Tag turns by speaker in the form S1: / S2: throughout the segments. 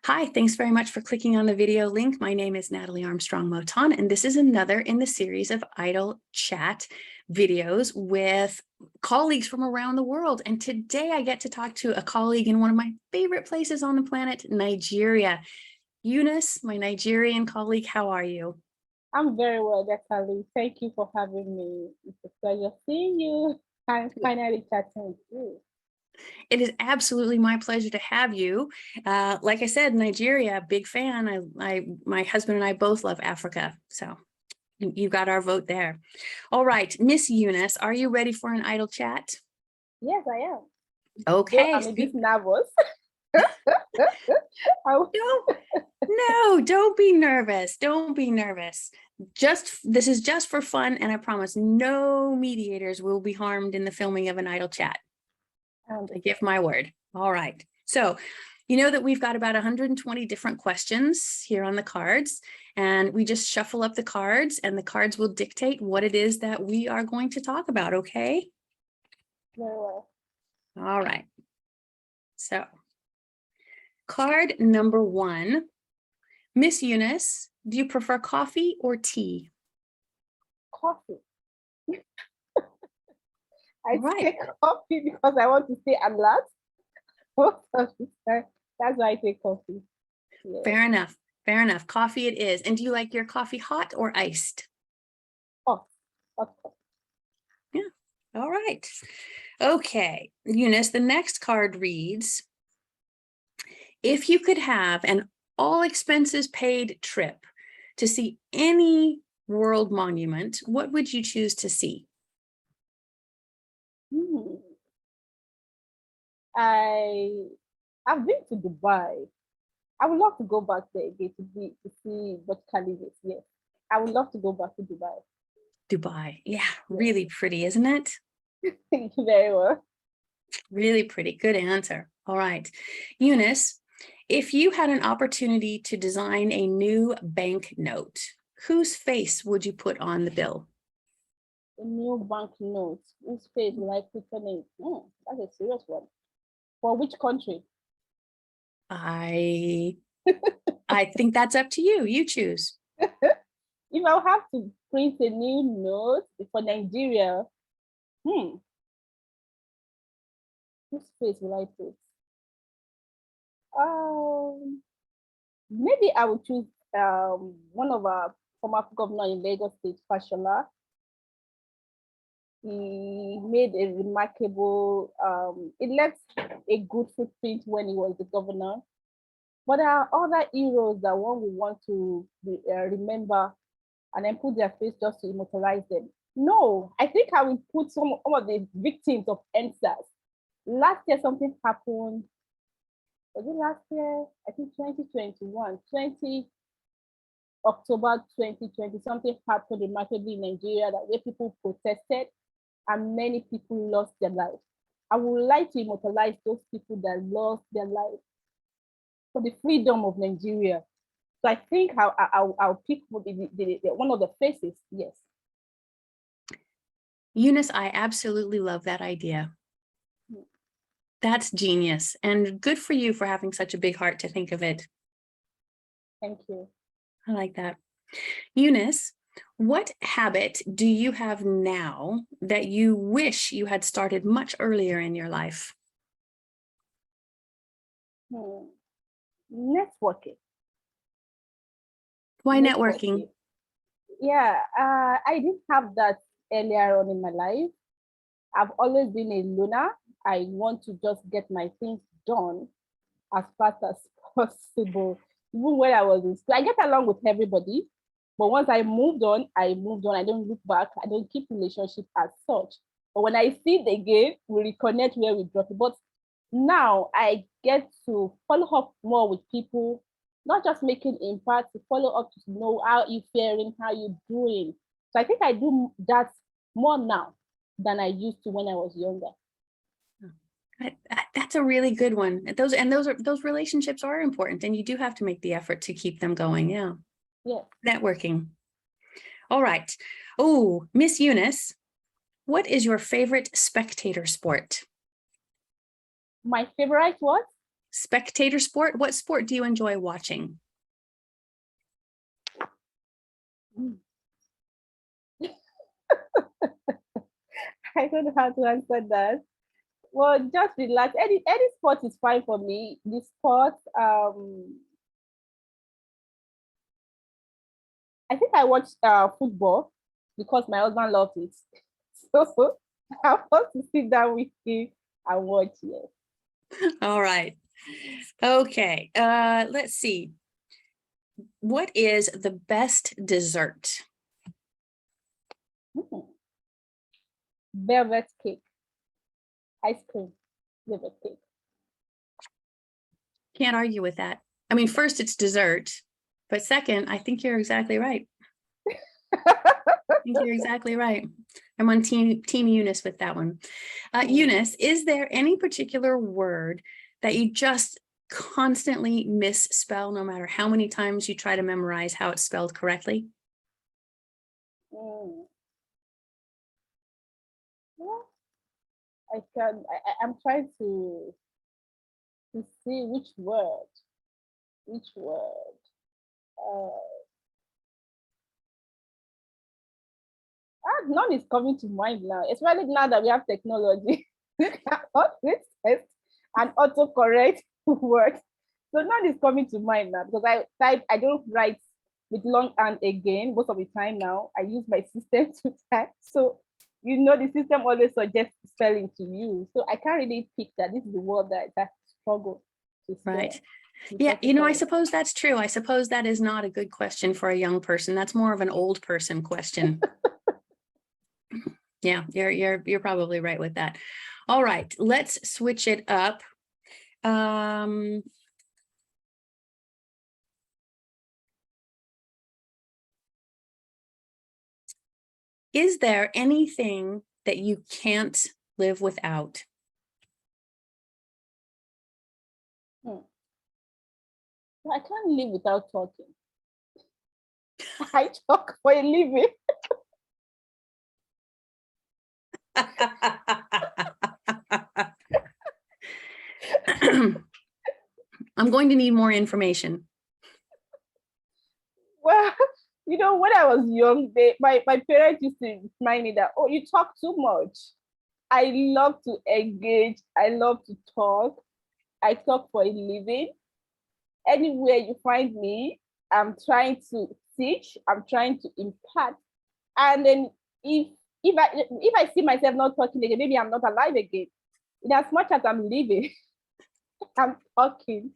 S1: Hi, thanks very much for clicking on the video link. My name is Natalie Armstrong-Motin, and this is another in the series of Idle Chat videos with colleagues from around the world. And today I get to talk to a colleague in one of my favorite places on the planet, Nigeria. Eunice, my Nigerian colleague, how are you?
S2: I'm very well, Natalie. Thank you for having me. It's a pleasure seeing you and finally chatting with you.
S1: It is absolutely my pleasure to have you. Like I said, Nigeria, big fan. My husband and I both love Africa, so you got our vote there. All right, Miss Eunice, are you ready for an idle chat?
S2: Yes, I am.
S1: Okay.
S2: I'm a bit nervous.
S1: Don't be nervous. Don't be nervous. This is just for fun, and I promise no mediators will be harmed in the filming of an idle chat. I give my word. All right. So you know that we've got about 120 different questions here on the cards, and we just shuffle up the cards, and the cards will dictate what it is that we are going to talk about, okay?
S2: Very well.
S1: All right. So card number 1. Miss Eunice, do you prefer coffee or tea?
S2: Coffee. I take coffee because I want to stay alert. That's why I take coffee.
S1: Yeah. Fair enough. Fair enough. Coffee it is. And do you like your coffee hot or iced?
S2: Hot.
S1: Yeah. All right. Okay. Eunice, the next card reads, if you could have an all expenses paid trip to see any world monument, what would you choose to see?
S2: I've been to Dubai. I would love to go back there again to see what Khalifa is. Yes, I would love to go back to Dubai.
S1: Dubai, yeah, really pretty, isn't it?
S2: Thank you very well.
S1: Really pretty. Good answer. All right, Eunice, if you had an opportunity to design a new banknote, whose face would you put on the bill?
S2: A new banknote. Whose face will I put on it? That's a serious one. For which country?
S1: I think that's up to you. You choose.
S2: If I have to print a new note for Nigeria, whose face will I put? Maybe I would choose one of our former governor in Lagos State, Fashola. He made a remarkable, it left a good footprint when he was the governor. But there are other heroes that one would want to remember and then put their face just to immortalize them. No, I think I will put some of the victims of NSAS. Last year, something happened. Was it last year? I think 2021, October 2020, something happened remarkably in Nigeria that where people protested and many people lost their lives. I would like to immortalize those people that lost their lives for the freedom of Nigeria. So I think I'll pick one of the faces, yes.
S1: Eunice, I absolutely love that idea. That's genius, and good for you for having such a big heart to think of it.
S2: Thank you.
S1: I like that. Eunice, what habit do you have now that you wish you had started much earlier in your life?
S2: Networking.
S1: Why networking?
S2: Yeah, I didn't have that earlier on in my life. I've always been a loner. I want to just get my things done as fast as possible. Even when I was in school, I get along with everybody. But once I moved on, I moved on. I don't look back. I don't keep relationships as such. But when I see it again, we reconnect where we dropped it. But now I get to follow up more with people, not just making impact, to follow up to know how you're faring, how you're doing. So I think I do that more now than I used to when I was younger.
S1: That's a really good one. Those relationships are important, and you do have to make the effort to keep them going. Yeah.
S2: Yeah.
S1: Networking. All right. Oh, Miss Eunice, what is your favorite spectator sport?
S2: My favorite what?
S1: spectator sport. What sport do you enjoy watching?
S2: I don't know how to answer that. Well, just relax. Any sport is fine for me. The sport, I think I watch football because my husband loves it. So I want to sit down with him and watch it.
S1: All right. Okay. Let's see. What is the best dessert?
S2: Velvet cake. Ice cream. Velvet cake.
S1: Can't argue with that. I mean, first it's dessert, but second, I think you're exactly right. I think you're exactly right. I'm on team Eunice with that one. Eunice, is there any particular word that you just constantly misspell, no matter how many times you try to memorize how it's spelled correctly?
S2: Well, I'm trying to see which word. None is coming to mind now, especially now that we have technology. Always test and autocorrect words. So none is coming to mind now because I don't write with long hand again most of the time now. I use my system to type. So the system always suggests spelling to you. So I can't really pick that this is the word that I struggle to spell.
S1: Right. Yeah, I suppose that's true. I suppose that is not a good question for a young person. That's more of an old person question. Yeah, you're probably right with that. All right, let's switch it up. Is there anything that you can't live without?
S2: I can't live without talking. I talk for a living.
S1: I'm going to need more information.
S2: Well, when I was young, my parents used to remind me that, oh, you talk too much. I love to engage. I love to talk. I talk for a living. Anywhere you find me, I'm trying to teach. I'm trying to impart. And then if I see myself not talking again, maybe I'm not alive again. In as much as I'm living, I'm talking,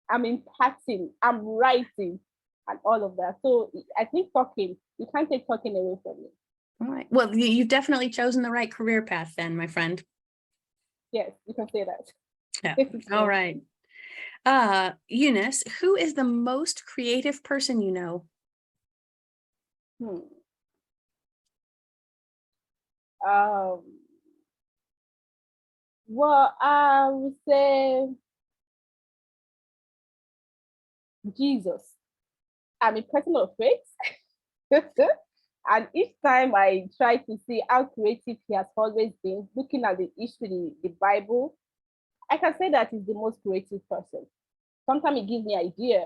S2: I'm imparting, I'm writing, and all of that. So I think talking, you can't take talking away from me.
S1: All right. Well, you've definitely chosen the right career path then, my friend.
S2: Yes, you can say that.
S1: Yeah. All right. Eunice, who is the most creative person you know?
S2: Well, I would say Jesus. I'm a person of faith. And each time I try to see how creative he has always been, looking at the history, the Bible, I can say that he's the most creative person. Sometimes it gives me idea.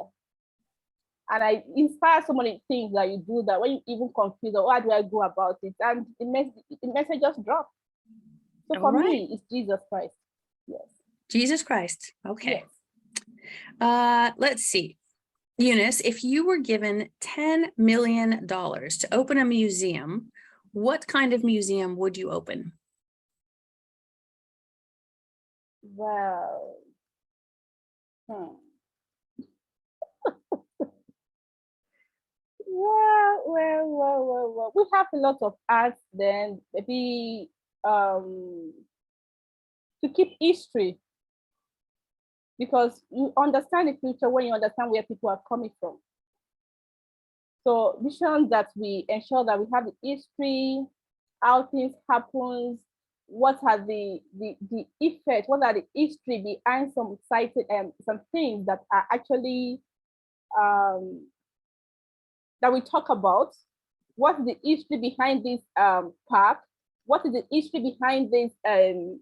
S2: And I inspire so many things that you do that when you even confused, or how do I go about it? And the message just drops. So for me, it's Jesus Christ. Yes.
S1: Jesus Christ. Okay. Yes. Let's see. Eunice, if you were given $10 million to open a museum, what kind of museum would you open?
S2: Well, well. We have a lot of arts then, maybe to keep history, because you understand the future when you understand where people are coming from. So visions that we ensure that we have the history, how things happens, what are the effect, what are the history behind some cited some things that are actually that we talk about. What's the history behind this park? What is the history behind this the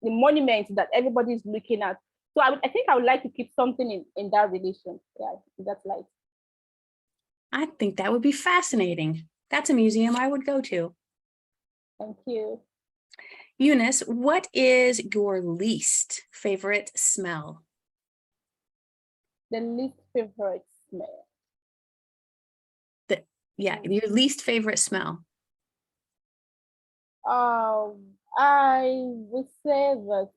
S2: monument that everybody is looking at? So I think I would like to keep something in that relation. Yeah, that's like.
S1: I think that would be fascinating. That's a museum I would go to.
S2: Thank you.
S1: Eunice, what is your least favorite smell?
S2: The least favorite smell.
S1: Your least favorite smell.
S2: I would say that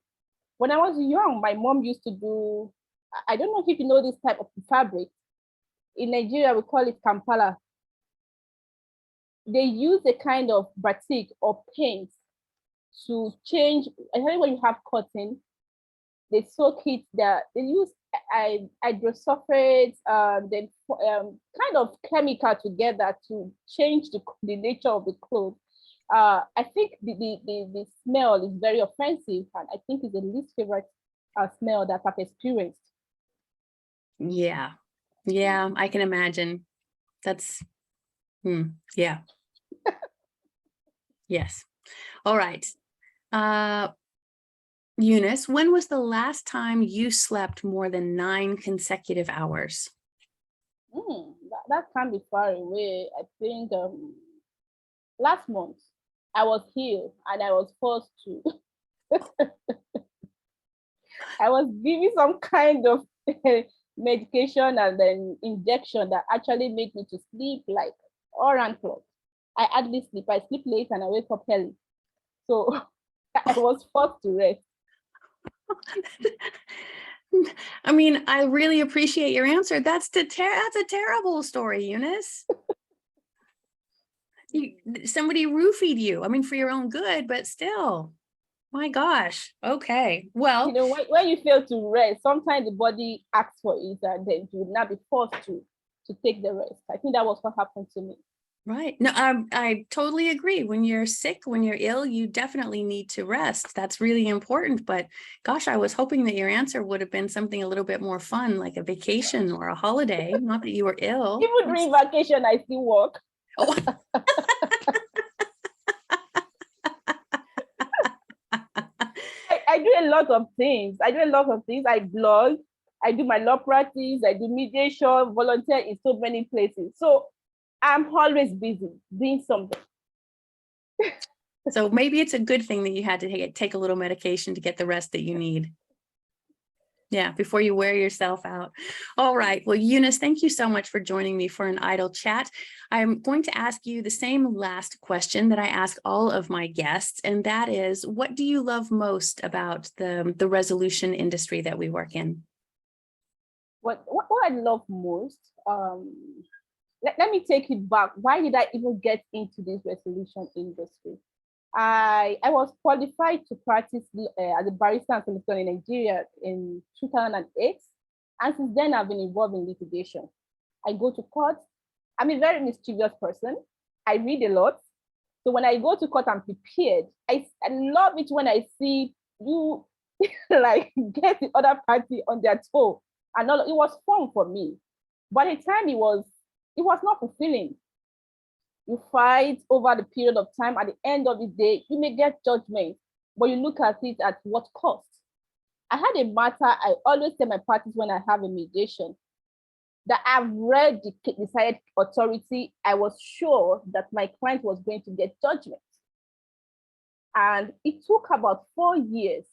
S2: when I was young, my mom used to do, I don't know if you know this type of fabric. In Nigeria, we call it Kampala. They use a kind of batik or paint to change, especially when you have cotton, they soak it there. They use hydrosulfate, then kind of chemical together to change the nature of the clothes. I think the smell is very offensive, and I think it's the least favorite smell that I've experienced.
S1: Yeah, I can imagine. That's, yeah. Yes. All right. Eunice, when was the last time you slept more than 9 consecutive hours?
S2: That can't be far away. I think last month I was ill and I was forced to. I was given some kind of medication and then injection that actually made me to sleep like around clock. I hardly sleep. I sleep late and I wake up early. So I was forced to rest.
S1: I mean, I really appreciate your answer. That's a terrible story, Eunice. Somebody roofied you. I mean, for your own good, but still. My gosh. Okay. Well,
S2: when you fail to rest, sometimes the body asks for it, and then you will not be forced to take the rest. I think that was what happened to me.
S1: Right. No, I totally agree. When you're sick, when you're ill, you definitely need to rest. That's really important. But gosh, I was hoping that your answer would have been something a little bit more fun, like a vacation or a holiday, not that you were ill.
S2: Even during vacation, I still work.
S1: Oh.
S2: I do a lot of things. I blog, I do my law practice, I do mediation, volunteer in so many places. So I'm always busy doing something.
S1: So maybe it's a good thing that you had to take a little medication to get the rest that you need. Yeah, before you wear yourself out. All right. Well, Eunice, thank you so much for joining me for an idle chat. I'm going to ask you the same last question that I ask all of my guests, and that is, what do you love most about the resolution industry that we work in?
S2: What I love most, let me take it back. Why did I even get into this resolution industry? I was qualified to practice as a barrister and solicitor in Nigeria in 2008. And since then, I've been involved in litigation. I go to court. I'm a very mischievous person. I read a lot. So when I go to court, I'm prepared. I love it when I see you like get the other party on their toe. And all, it was fun for me. But at the time, it was not fulfilling. You fight over the period of time. At the end of the day, you may get judgment, but you look at it at what cost. I had a matter, I always tell my parties when I have a mediation, that I've read the decided authority. I was sure that my client was going to get judgment. And it took about 4 years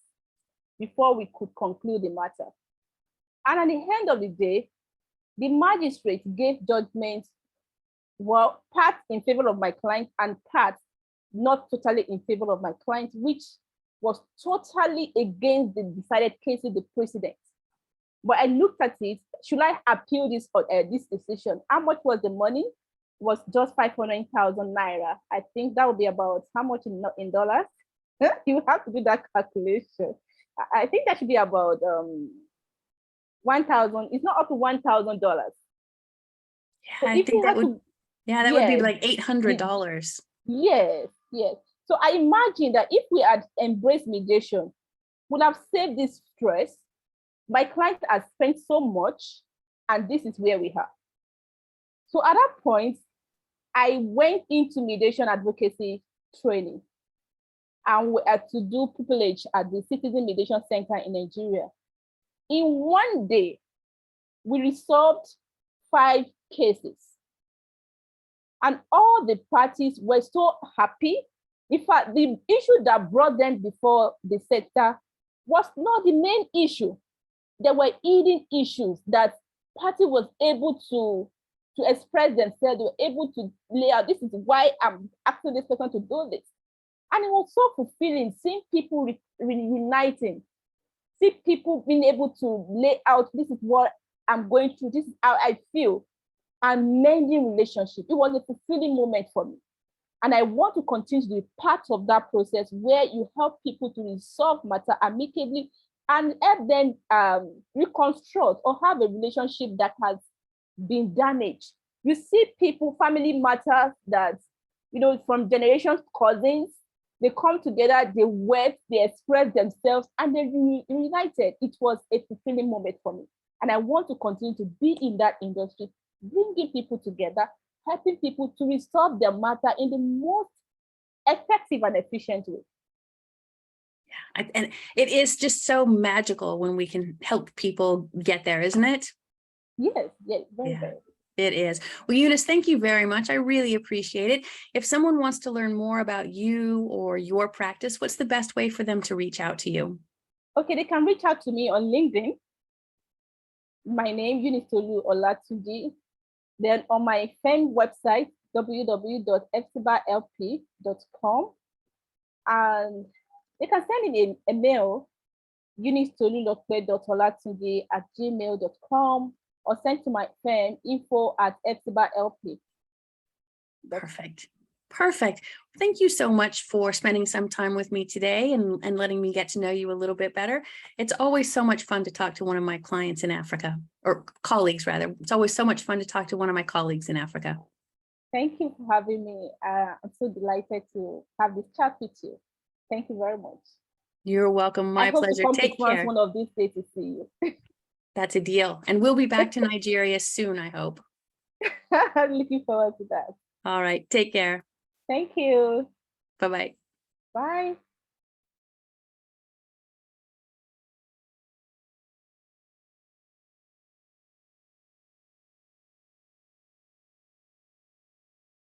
S2: before we could conclude the matter. And at the end of the day, the magistrate gave judgment, well, part in favor of my client and part not totally in favor of my client, which was totally against the decided cases, the precedent. But I looked at it, should I appeal this decision? How much was the money? It was just 500,000 naira. I think that would be about how much in dollars? You have to do that calculation. I think that should be about 1,000. It's not up to $1,000.
S1: Yeah, so I think that would. That would be like $800.
S2: Yes. So I imagine that if we had embraced mediation, would have saved this stress. My client has spent so much, and this is where we are. So at that point, I went into mediation advocacy training, and we had to do pupillage at the Citizen Mediation Center in Nigeria. In one day, we resolved 5 cases. And all the parties were so happy. In fact, the issue that brought them before the sector was not the main issue. There were hidden issues that party was able to express themselves. They were able to lay out, this is why I'm asking this person to do this. And it was so fulfilling seeing people reuniting, see people being able to lay out, this is what I'm going through, this is how I feel, and mending relationship. It was a fulfilling moment for me. And I want to continue to be part of that process where you help people to resolve matter amicably and help them reconstruct or have a relationship that has been damaged. You see people, family matters that, you know, from generations, cousins, they come together, they wept, they express themselves, and they reunited. It was a fulfilling moment for me. And I want to continue to be in that industry, bringing people together, helping people to resolve their matter in the most effective and efficient way.
S1: Yeah, and it is just so magical when we can help people get there, isn't it?
S2: Yes, yes, very.
S1: It is. Well, Eunice, thank you very much. I really appreciate it. If someone wants to learn more about you or your practice, what's the best way for them to reach out to you? Okay,
S2: they can reach out to me on LinkedIn. My name, Eunice Tolu Olatunji. Then on my firm website, www.fcbalp.com. And they can send me a mail, eunice.tolulokpe.olatunji@gmail.com, or send to my firm, info@fcbalp.
S1: Perfect. Perfect. Thank you so much for spending some time with me today and letting me get to know you a little bit better. It's always so much fun to talk to one of my clients in Africa, or colleagues rather. It's always so much fun to talk to one of my colleagues in Africa.
S2: Thank you for having me. I'm so delighted to have this chat with you. Thank you very much.
S1: You're welcome. My pleasure. Take care.
S2: One of these days to see you.
S1: That's a deal. And we'll be back to Nigeria soon, I hope.
S2: I'm looking forward to that.
S1: All right. Take care.
S2: Thank you.
S1: Bye-bye.
S2: Bye.